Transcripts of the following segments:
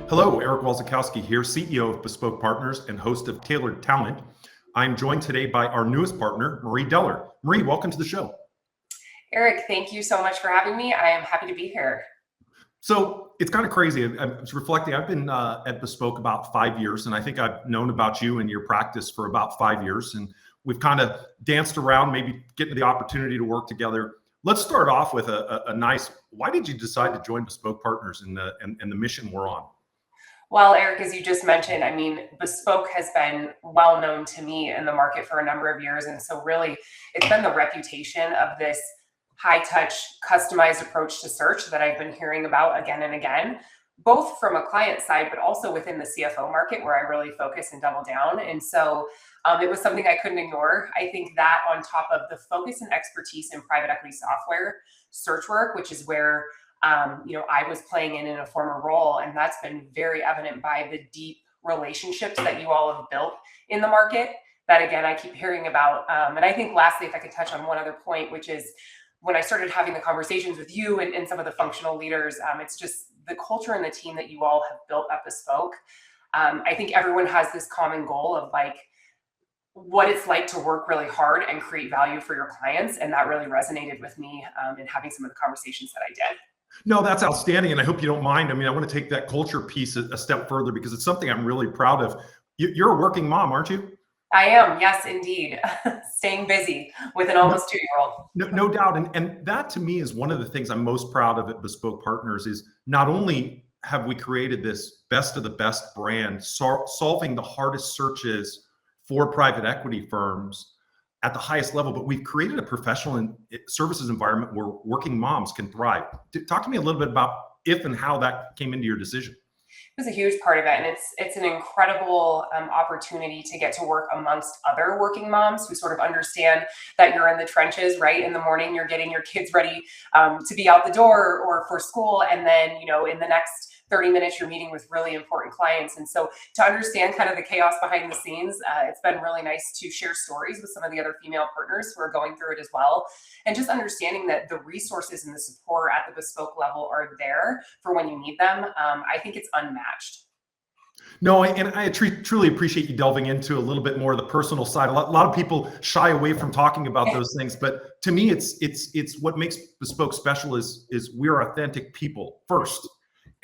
Hello, Eric Walczykowski here, CEO of Bespoke Partners and host of Tailored Talent. I'm joined today by our newest partner, Marie Deller. Marie, welcome to the show. Eric, thank you so much for having me. I am happy to be here. So it's kind of crazy. I was reflecting. I've been at Bespoke about 5 years, and I think I've known about you and your practice for about 5 years. And we've kind of danced around, maybe getting the opportunity to work together. Let's start off with a nice, why did you decide to join Bespoke Partners and the mission we're on? Well, Eric, as you just mentioned, Bespoke has been well known to me in the market for a number of years. And so really, it's been the reputation of this high touch, customized approach to search that I've been hearing about again and again, both from a client side, but also within the CFO market where I really focus and double down. And so it was something I couldn't ignore. I think that on top of the focus and expertise in private equity software search work, which is where I was playing in a former role, and that's been very evident by the deep relationships that you all have built in the market that, again, I keep hearing about. And I think lastly, if I could touch on one other point, which is when I started having the conversations with you and some of the functional leaders, it's just the culture and the team that you all have built at Bespoke. I think everyone has this common goal of what it's like to work really hard and create value for your clients. And that really resonated with me in having some of the conversations that I did. No, that's outstanding. And I hope you don't mind. I want to take that culture piece a step further because it's something I'm really proud of. You're a working mom, aren't you? I am. Yes, indeed. Staying busy with an almost 2-year-old. No doubt. And that to me is one of the things I'm most proud of at Bespoke Partners is not only have we created this best of the best brand, solving the hardest searches for private equity firms at the highest level, but we've created a professional and services environment where working moms can thrive. Talk to me a little bit about if and how that came into your decision. It was a huge part of it. And it's an incredible opportunity to get to work amongst other working moms who sort of understand that you're in the trenches, right? In the morning, you're getting your kids ready to be out the door or for school. And then, in the next 30 minutes, you're meeting with really important clients. And so to understand kind of the chaos behind the scenes, it's been really nice to share stories with some of the other female partners who are going through it as well. And just understanding that the resources and the support at the Bespoke level are there for when you need them. I think it's unmatched. No, and I truly appreciate you delving into a little bit more of the personal side. A lot of people shy away from talking about those things, but to me, it's what makes Bespoke special is we're authentic people first.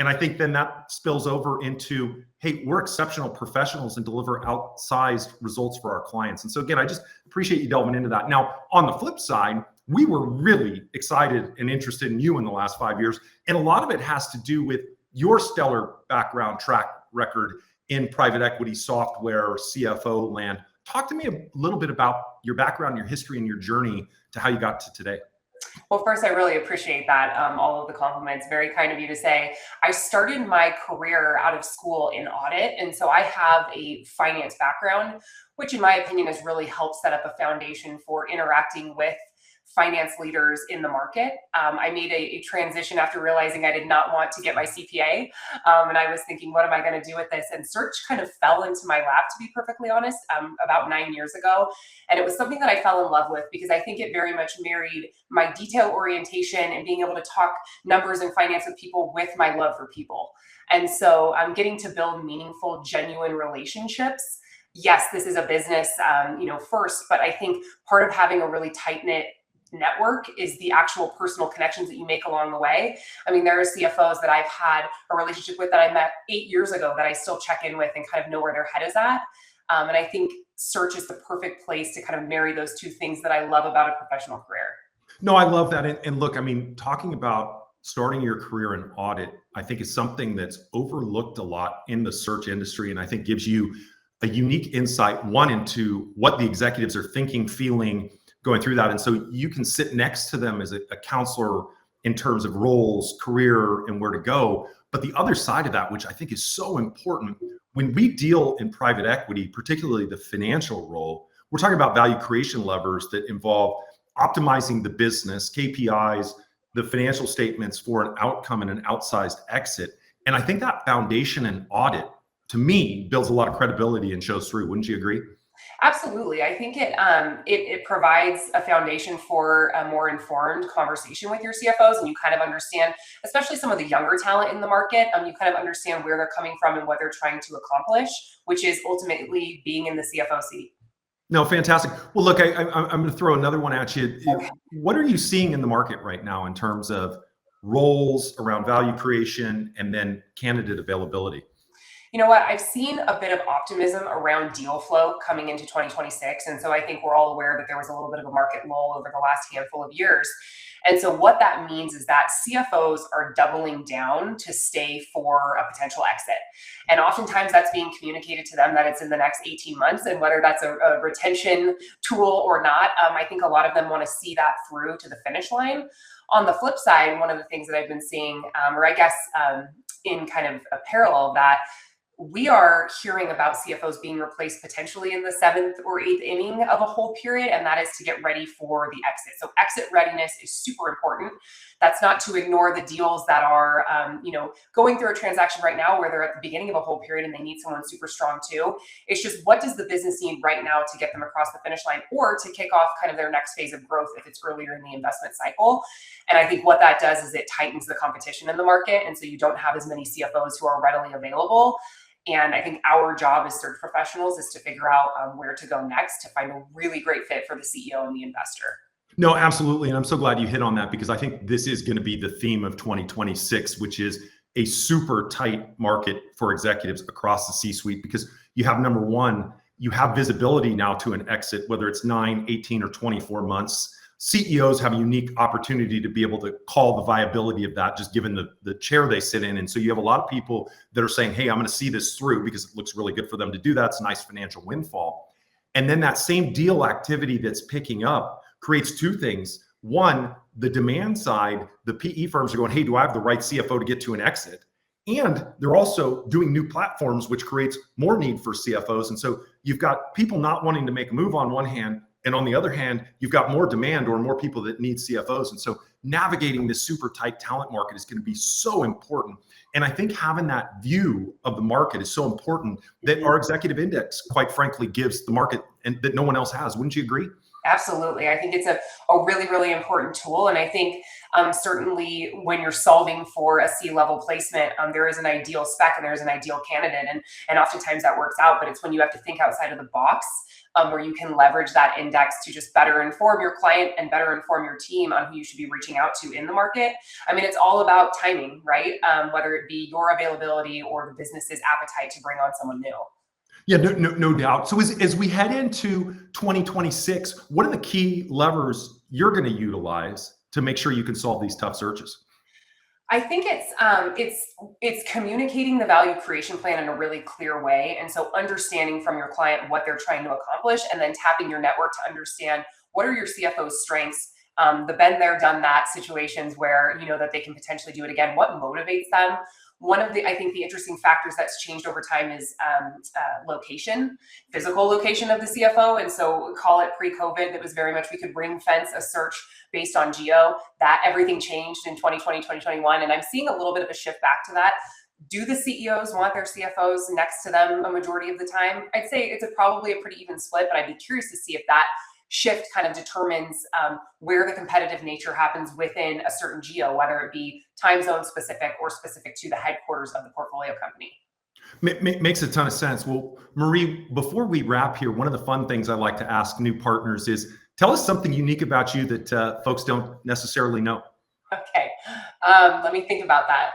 And I think then that spills over into, hey, we're exceptional professionals and deliver outsized results for our clients. And so again, I just appreciate you delving into that. Now, on the flip side, we were really excited and interested in you in the last 5 years. And a lot of it has to do with your stellar background track record in private equity software, CFO land. Talk to me a little bit about your background, your history, and your journey to how you got to today. Well, first, I really appreciate that. All of the compliments. Very kind of you to say. I started my career out of school in audit. And so I have a finance background, which in my opinion has really helped set up a foundation for interacting with finance leaders in the market. I made a transition after realizing I did not want to get my CPA. And I was thinking, what am I going to do with this? And search kind of fell into my lap, to be perfectly honest, about 9 years ago. And it was something that I fell in love with because I think it very much married my detail orientation and being able to talk numbers and finance with people with my love for people. And so I'm getting to build meaningful, genuine relationships. Yes, this is a business, first, but I think part of having a really tight-knit network is the actual personal connections that you make along the way. There are CFOs that I've had a relationship with that I met 8 years ago that I still check in with and kind of know where their head is at. And I think search is the perfect place to kind of marry those two things that I love about a professional career. No, I love that. And look, talking about starting your career in audit, I think is something that's overlooked a lot in the search industry. And I think gives you a unique insight, one, into what the executives are thinking, feeling, going through that. And so you can sit next to them as a counselor in terms of roles, career, and where to go. But the other side of that, which I think is so important, when we deal in private equity, particularly the financial role, we're talking about value creation levers that involve optimizing the business, KPIs, the financial statements for an outcome and an outsized exit. And I think that foundation in audit, to me, builds a lot of credibility and shows through. Wouldn't you agree? Absolutely. I think it provides a foundation for a more informed conversation with your CFOs, and you kind of understand, especially some of the younger talent in the market. You kind of understand where they're coming from and what they're trying to accomplish, which is ultimately being in the CFO seat. No, fantastic. Well, look, I'm going to throw another one at you. Okay. What are you seeing in the market right now in terms of roles around value creation and then candidate availability? You know what? I've seen a bit of optimism around deal flow coming into 2026. And so I think we're all aware that there was a little bit of a market lull over the last handful of years. And so what that means is that CFOs are doubling down to stay for a potential exit. And oftentimes that's being communicated to them that it's in the next 18 months. And whether that's a retention tool or not, I think a lot of them want to see that through to the finish line. On the flip side, one of the things that I've been seeing, or I guess in kind of a parallel of that, we are hearing about CFOs being replaced potentially in the seventh or eighth inning of a hold period, and that is to get ready for the exit. So exit readiness is super important. That's not to ignore the deals that are, going through a transaction right now where they're at the beginning of a hold period and they need someone super strong too. It's just, what does the business need right now to get them across the finish line or to kick off kind of their next phase of growth if it's earlier in the investment cycle? And I think what that does is it tightens the competition in the market, and so you don't have as many CFOs who are readily available. And I think our job as search professionals is to figure out where to go next to find a really great fit for the CEO and the investor. No, absolutely. And I'm so glad you hit on that, because I think this is going to be the theme of 2026, which is a super tight market for executives across the C-suite, because you have, number one, you have visibility now to an exit, whether it's 9, 18, or 24 months. CEOs have a unique opportunity to be able to call the viability of that, just given the chair they sit in. And so you have a lot of people that are saying, hey, I'm going to see this through because it looks really good for them to do that. It's a nice financial windfall. And then that same deal activity that's picking up creates two things. One, the demand side, the PE firms are going, hey, do I have the right CFO to get to an exit? And they're also doing new platforms, which creates more need for CFOs. And so you've got people not wanting to make a move on one hand, and on the other hand, you've got more demand or more people that need CFOs. And so navigating this super tight talent market is going to be so important. And I think having that view of the market is so important that our executive index, quite frankly, gives the market and that no one else has. Wouldn't you agree? Absolutely. I think it's a really, really important tool. And I think certainly when you're solving for a C-level placement, there is an ideal spec and there's an ideal candidate. And oftentimes that works out, but it's when you have to think outside of the box where you can leverage that index to just better inform your client and better inform your team on who you should be reaching out to in the market. I mean, it's all about timing, right? Whether it be your availability or the business's appetite to bring on someone new. Yeah, no doubt. So as we head into 2026, what are the key levers you're going to utilize to make sure you can solve these tough searches? I think it's communicating the value creation plan in a really clear way, and so understanding from your client what they're trying to accomplish, and then tapping your network to understand what are your CFO's strengths, the been there, done that situations where you know that they can potentially do it again. What motivates them? One of the, I think, the interesting factors that's changed over time is location, physical location of the CFO. And so call it pre-COVID, that was very much, we could ring fence a search based on geo. That everything changed in 2020, 2021. And I'm seeing a little bit of a shift back to that. Do the CEOs want their CFOs next to them a majority of the time? I'd say it's probably a pretty even split, but I'd be curious to see if that shift kind of determines where the competitive nature happens within a certain geo, whether it be time zone specific or specific to the headquarters of the portfolio company. Makes a ton of sense. Well, Marie, before we wrap here, one of the fun things I like to ask new partners is, tell us something unique about you that folks don't necessarily know. Okay, let me think about that.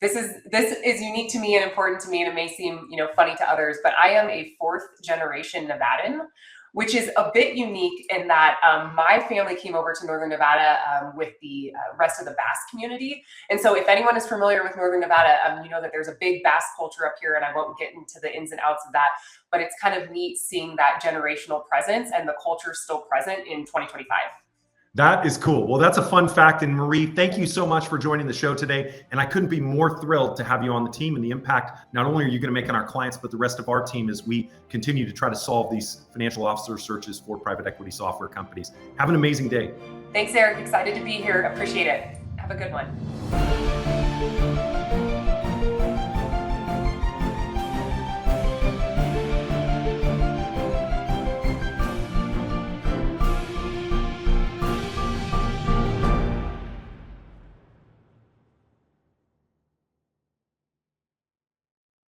This is unique to me and important to me, and it may seem funny to others, but I am a fourth generation Nevadan, which is a bit unique in that my family came over to Northern Nevada with the rest of the Basque community. And so if anyone is familiar with Northern Nevada, you know that there's a big Basque culture up here, and I won't get into the ins and outs of that, but it's kind of neat seeing that generational presence and the culture still present in 2025. That is cool. Well, that's a fun fact. And Marie, thank you so much for joining the show today. And I couldn't be more thrilled to have you on the team and the impact not only are you going to make on our clients, but the rest of our team as we continue to try to solve these financial officer searches for private equity software companies. Have an amazing day. Thanks, Eric. Excited to be here. Appreciate it. Have a good one.